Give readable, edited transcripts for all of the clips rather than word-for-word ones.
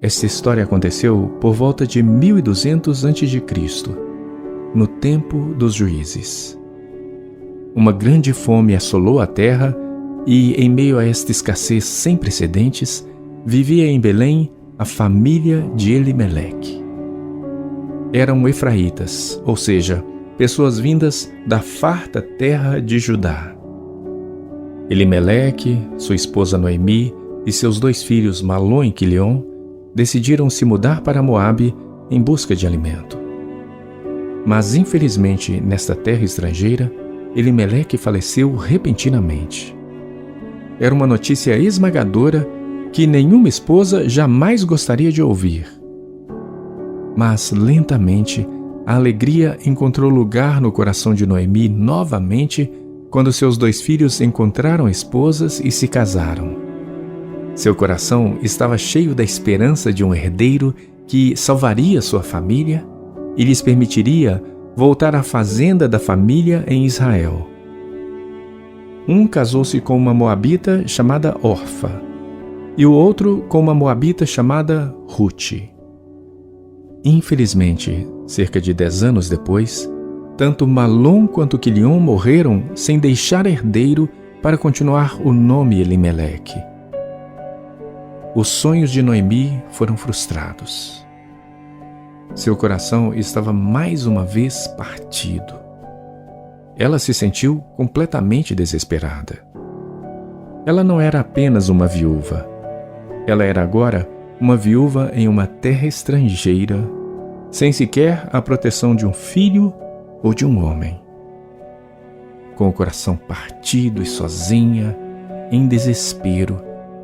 Esta história aconteceu por volta de 1200 a.C., no tempo dos juízes. Uma grande fome assolou a terra e, em meio a esta escassez sem precedentes, vivia em Belém a família de Elimeleque. Eram efraítas, ou seja, pessoas vindas da farta terra de Judá. Elimeleque, sua esposa Noemi e seus 2 filhos Malom e Quilion decidiram se mudar para Moabe em busca de alimento. Mas, infelizmente, nesta terra estrangeira, Elimeleque faleceu repentinamente. Era uma notícia esmagadora que nenhuma esposa jamais gostaria de ouvir. Mas, lentamente, a alegria encontrou lugar no coração de Noemi novamente quando seus 2 filhos encontraram esposas e se casaram. Seu coração estava cheio da esperança de um herdeiro que salvaria sua família e lhes permitiria voltar à fazenda da família em Israel. Um casou-se com uma moabita chamada Orfa e o outro com uma moabita chamada Rute. Infelizmente, cerca de 10 anos depois, tanto Malom quanto Quilion morreram sem deixar herdeiro para continuar o nome Elimeleque. Os sonhos de Noemi foram frustrados. Seu coração estava mais uma vez partido. Ela se sentiu completamente desesperada. Ela não era apenas uma viúva. Ela era agora uma viúva em uma terra estrangeira, sem sequer a proteção de um filho ou de um homem. Com o coração partido e sozinha, em desespero,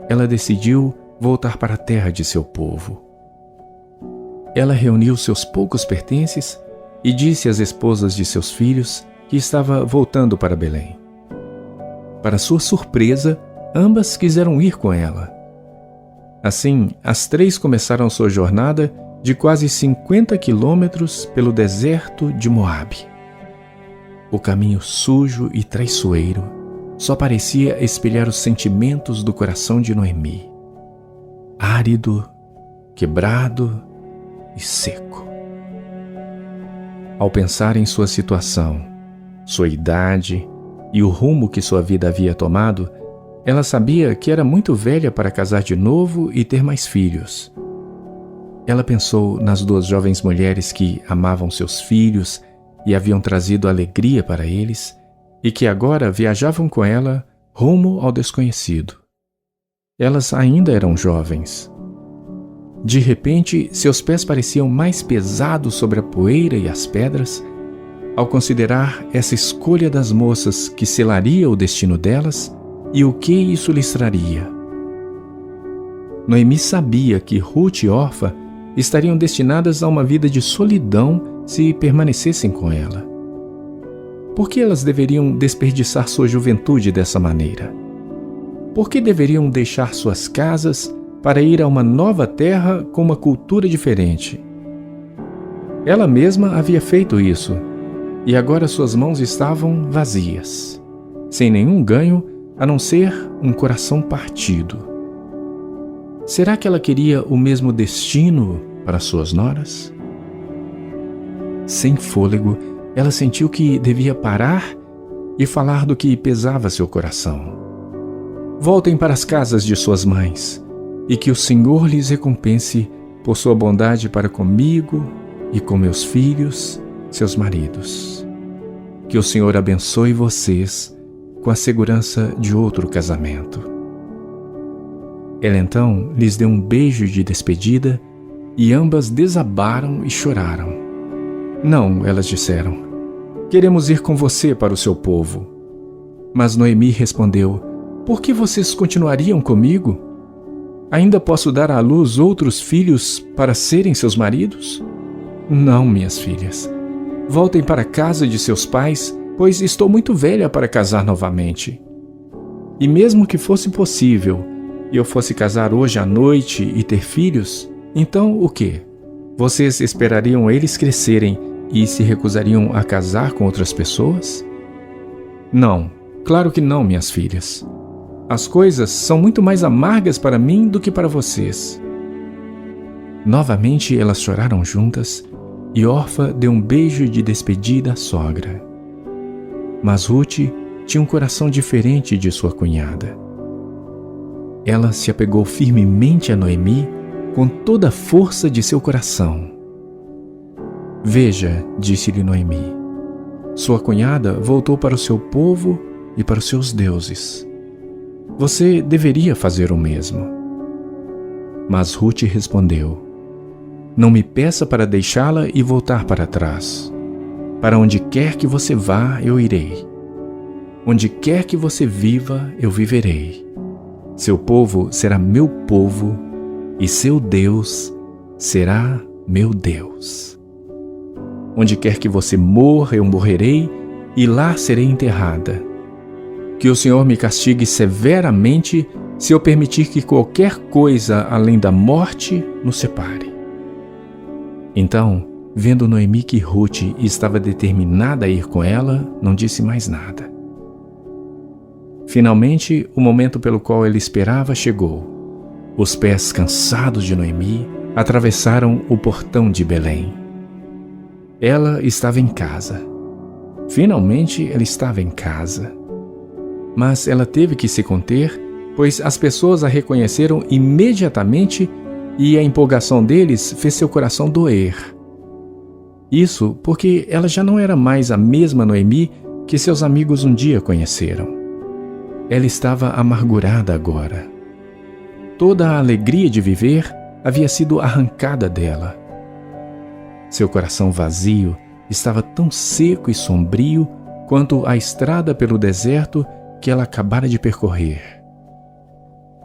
ela decidiu voltar para a terra de seu povo. Ela reuniu seus poucos pertences e disse às esposas de seus filhos que estava voltando para Belém. Para sua surpresa, ambas quiseram ir com ela. Assim, as 3 começaram sua jornada de quase 50 quilômetros pelo deserto de Moabe. O caminho sujo e traiçoeiro só parecia espelhar os sentimentos do coração de Noemi. Árido, quebrado e seco. Ao pensar em sua situação, sua idade e o rumo que sua vida havia tomado, ela sabia que era muito velha para casar de novo e ter mais filhos. Ela pensou nas 2 jovens mulheres que amavam seus filhos e haviam trazido alegria para eles e que agora viajavam com ela rumo ao desconhecido. Elas ainda eram jovens. De repente, seus pés pareciam mais pesados sobre a poeira e as pedras, ao considerar essa escolha das moças que selaria o destino delas e o que isso lhes traria. Noemi sabia que Rute e Orfa estariam destinadas a uma vida de solidão se permanecessem com ela. Por que elas deveriam desperdiçar sua juventude dessa maneira? Por que deveriam deixar suas casas para ir a uma nova terra com uma cultura diferente? Ela mesma havia feito isso, e agora suas mãos estavam vazias, sem nenhum ganho a não ser um coração partido. Será que ela queria o mesmo destino para suas noras? Sem fôlego, ela sentiu que devia parar e falar do que pesava seu coração. Voltem para as casas de suas mães, e que o Senhor lhes recompense por sua bondade para comigo e com meus filhos, seus maridos. Que o Senhor abençoe vocês com a segurança de outro casamento. Ela então lhes deu um beijo de despedida e ambas desabaram e choraram. Não, elas disseram, queremos ir com você para o seu povo. Mas Noemi respondeu, por que vocês continuariam comigo? Ainda posso dar à luz outros filhos para serem seus maridos? Não, minhas filhas. Voltem para a casa de seus pais, pois estou muito velha para casar novamente. E mesmo que fosse possível e eu fosse casar hoje à noite e ter filhos, então o quê? Vocês esperariam eles crescerem e se recusariam a casar com outras pessoas? Não, claro que não, minhas filhas. As coisas são muito mais amargas para mim do que para vocês. Novamente elas choraram juntas e Orfa deu um beijo de despedida à sogra. Mas Ruth tinha um coração diferente de sua cunhada. Ela se apegou firmemente a Noemi com toda a força de seu coração. Veja, disse-lhe Noemi, sua cunhada voltou para o seu povo e para os seus deuses. Você deveria fazer o mesmo. Mas Ruth respondeu, não me peça para deixá-la e voltar para trás. Para onde quer que você vá, eu irei. Onde quer que você viva, eu viverei. Seu povo será meu povo e seu Deus será meu Deus. Onde quer que você morra, eu morrerei e lá serei enterrada. Que o Senhor me castigue severamente se eu permitir que qualquer coisa além da morte nos separe. Então, vendo Noemi que Ruth estava determinada a ir com ela, não disse mais nada. Finalmente, o momento pelo qual ele esperava chegou. Os pés cansados de Noemi atravessaram o portão de Belém. Ela estava em casa. Finalmente, ela estava em casa. Mas ela teve que se conter, pois as pessoas a reconheceram imediatamente e a empolgação deles fez seu coração doer. Isso porque ela já não era mais a mesma Noemi que seus amigos um dia conheceram. Ela estava amargurada agora. Toda a alegria de viver havia sido arrancada dela. Seu coração vazio estava tão seco e sombrio quanto a estrada pelo deserto que ela acabara de percorrer.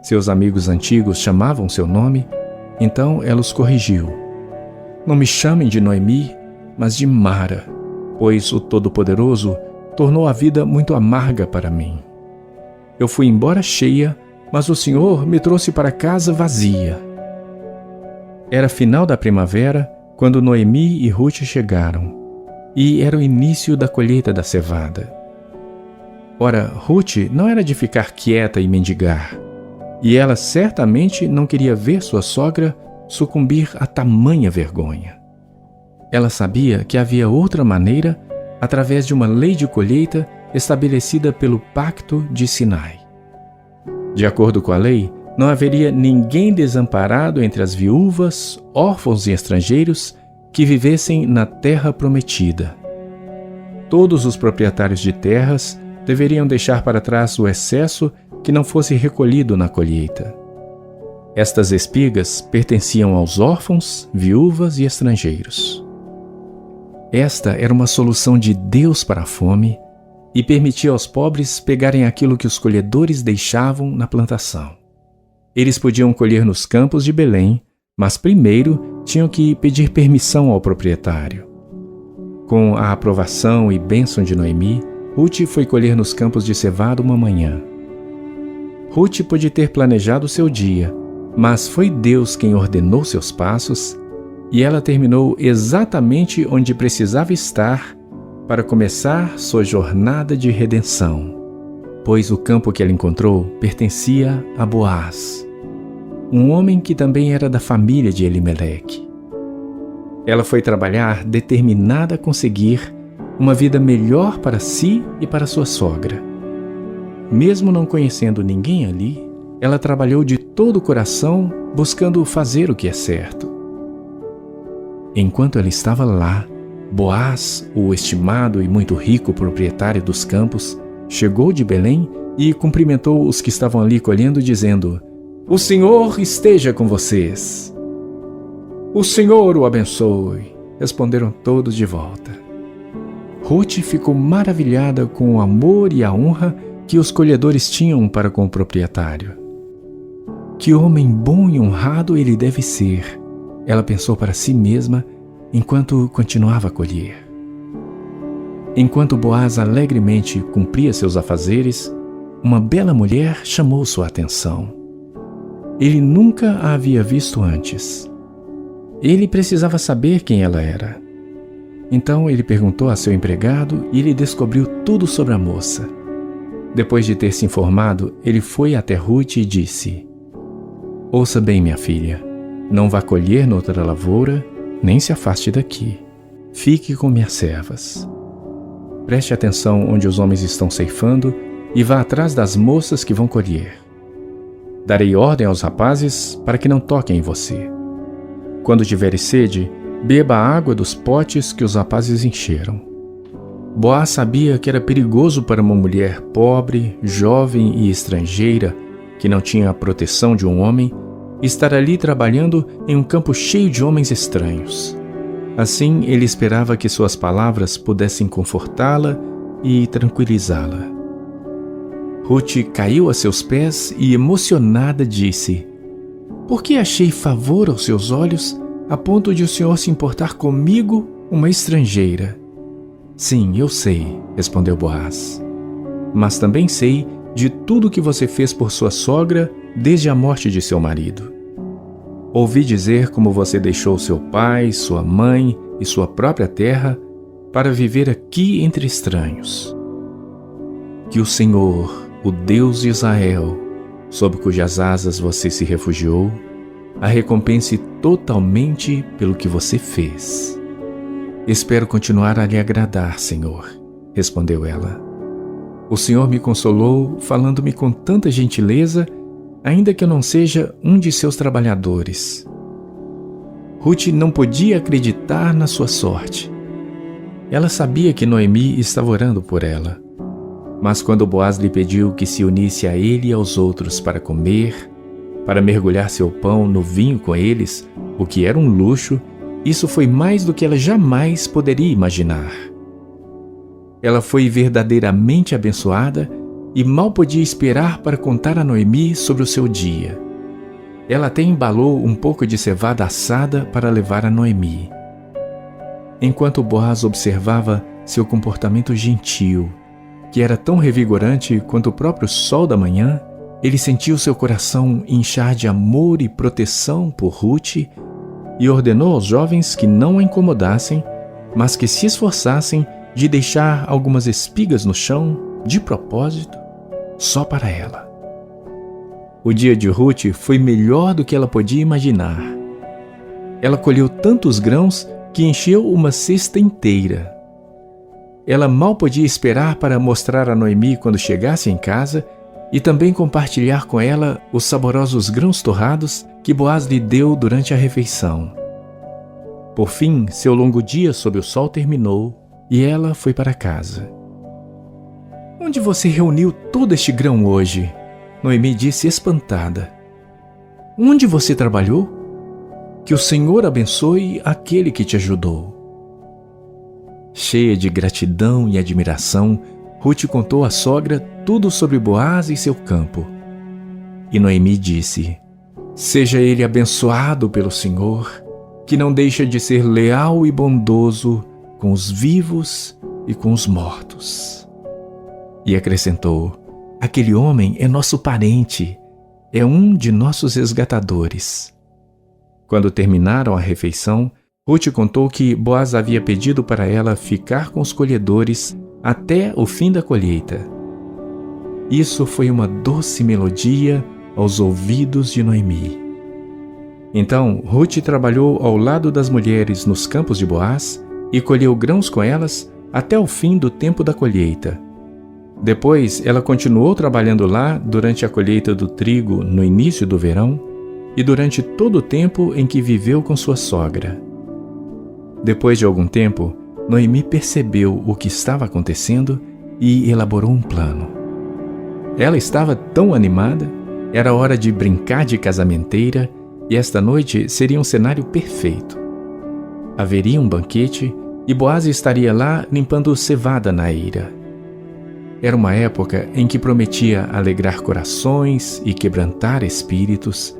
Seus amigos antigos chamavam seu nome, então ela os corrigiu. Não me chamem de Noemi, mas de Mara, pois o Todo-Poderoso tornou a vida muito amarga para mim. Eu fui embora cheia, mas o Senhor me trouxe para casa vazia. Era final da primavera, quando Noemi e Ruth chegaram, e era o início da colheita da cevada. Ora, Ruth não era de ficar quieta e mendigar, e ela certamente não queria ver sua sogra sucumbir a tamanha vergonha. Ela sabia que havia outra maneira, através de uma lei de colheita estabelecida pelo Pacto de Sinai. De acordo com a lei, não haveria ninguém desamparado entre as viúvas, órfãos e estrangeiros que vivessem na terra prometida. Todos os proprietários de terras deveriam deixar para trás o excesso que não fosse recolhido na colheita. Estas espigas pertenciam aos órfãos, viúvas e estrangeiros. Esta era uma solução de Deus para a fome e permitia aos pobres pegarem aquilo que os colhedores deixavam na plantação. Eles podiam colher nos campos de Belém, mas primeiro tinham que pedir permissão ao proprietário. Com a aprovação e bênção de Noemi, Ruth foi colher nos campos de cevada uma manhã. Ruth pôde ter planejado seu dia, mas foi Deus quem ordenou seus passos, e ela terminou exatamente onde precisava estar para começar sua jornada de redenção, pois o campo que ela encontrou pertencia a Boaz, um homem que também era da família de Elimeleque. Ela foi trabalhar determinada a conseguir uma vida melhor para si e para sua sogra. Mesmo não conhecendo ninguém ali, ela trabalhou de todo o coração buscando fazer o que é certo. Enquanto ela estava lá, Boaz, o estimado e muito rico proprietário dos campos, chegou de Belém e cumprimentou os que estavam ali colhendo, dizendo: "O Senhor esteja com vocês." "O Senhor o abençoe", responderam todos de volta. Ruth ficou maravilhada com o amor e a honra que os colhedores tinham para com o proprietário. Que homem bom e honrado ele deve ser, ela pensou para si mesma enquanto continuava a colher. Enquanto Boaz alegremente cumpria seus afazeres, uma bela mulher chamou sua atenção. Ele nunca a havia visto antes. Ele precisava saber quem ela era. Então ele perguntou a seu empregado e ele descobriu tudo sobre a moça. Depois de ter se informado, ele foi até Ruth e disse: "Ouça bem, minha filha, Não vá colher noutra lavoura, nem se afaste daqui. Fique com minhas servas. Preste atenção onde os homens estão ceifando e vá atrás das moças que vão colher. Darei ordem aos rapazes para que não toquem em você. Quando tiveres sede, beba a água dos potes que os rapazes encheram. Boaz sabia que era perigoso para uma mulher pobre, jovem e estrangeira, que não tinha a proteção de um homem, estar ali trabalhando em um campo cheio de homens estranhos. Assim, ele esperava que suas palavras pudessem confortá-la e tranquilizá-la. Ruth caiu a seus pés e, emocionada, disse: "Por que achei favor aos seus olhos, a ponto de o Senhor se importar comigo, uma estrangeira?" "Sim, eu sei", respondeu Boaz. "Mas também sei de tudo que você fez por sua sogra desde a morte de seu marido. Ouvi dizer como você deixou seu pai, sua mãe e sua própria terra para viver aqui entre estranhos. Que o Senhor, o Deus de Israel, sob cujas asas você se refugiou, a recompense totalmente pelo que você fez." "Espero continuar a lhe agradar, Senhor", respondeu ela. "O Senhor me consolou, falando-me com tanta gentileza, ainda que eu não seja um de seus trabalhadores." Ruth não podia acreditar na sua sorte. Ela sabia que Noemi estava orando por ela. Mas quando Boaz lhe pediu que se unisse a ele e aos outros para comer, para mergulhar seu pão no vinho com eles, o que era um luxo, isso foi mais do que ela jamais poderia imaginar. Ela foi verdadeiramente abençoada e mal podia esperar para contar a Noemi sobre o seu dia. Ela até embalou um pouco de cevada assada para levar a Noemi. Enquanto Boaz observava seu comportamento gentil, que era tão revigorante quanto o próprio sol da manhã, ele sentiu seu coração inchar de amor e proteção por Ruth e ordenou aos jovens que não a incomodassem, mas que se esforçassem de deixar algumas espigas no chão, de propósito, só para ela. O dia de Ruth foi melhor do que ela podia imaginar. Ela colheu tantos grãos que encheu uma cesta inteira. Ela mal podia esperar para mostrar a Noemi quando chegasse em casa e também compartilhar com ela os saborosos grãos torrados que Boaz lhe deu durante a refeição. Por fim, seu longo dia sob o sol terminou e ela foi para casa. "Onde você reuniu todo este grão hoje?" Noemi disse espantada. "Onde você trabalhou? Que o Senhor abençoe aquele que te ajudou." Cheia de gratidão e admiração, Ruth contou à sogra tudo sobre Boaz e seu campo. E Noemi disse: "Seja ele abençoado pelo Senhor, que não deixa de ser leal e bondoso com os vivos e com os mortos." E acrescentou: "Aquele homem é nosso parente, é um de nossos resgatadores." Quando terminaram a refeição, Ruth contou que Boaz havia pedido para ela ficar com os colhedores até o fim da colheita. Isso foi uma doce melodia aos ouvidos de Noemi. Então, Ruth trabalhou ao lado das mulheres nos campos de Boaz e colheu grãos com elas até o fim do tempo da colheita. Depois, ela continuou trabalhando lá durante a colheita do trigo no início do verão e durante todo o tempo em que viveu com sua sogra. Depois de algum tempo, Noemi percebeu o que estava acontecendo e elaborou um plano. Ela estava tão animada, era hora de brincar de casamenteira e esta noite seria um cenário perfeito. Haveria um banquete e Boaz estaria lá limpando cevada na eira. Era uma época em que prometia alegrar corações e quebrantar espíritos,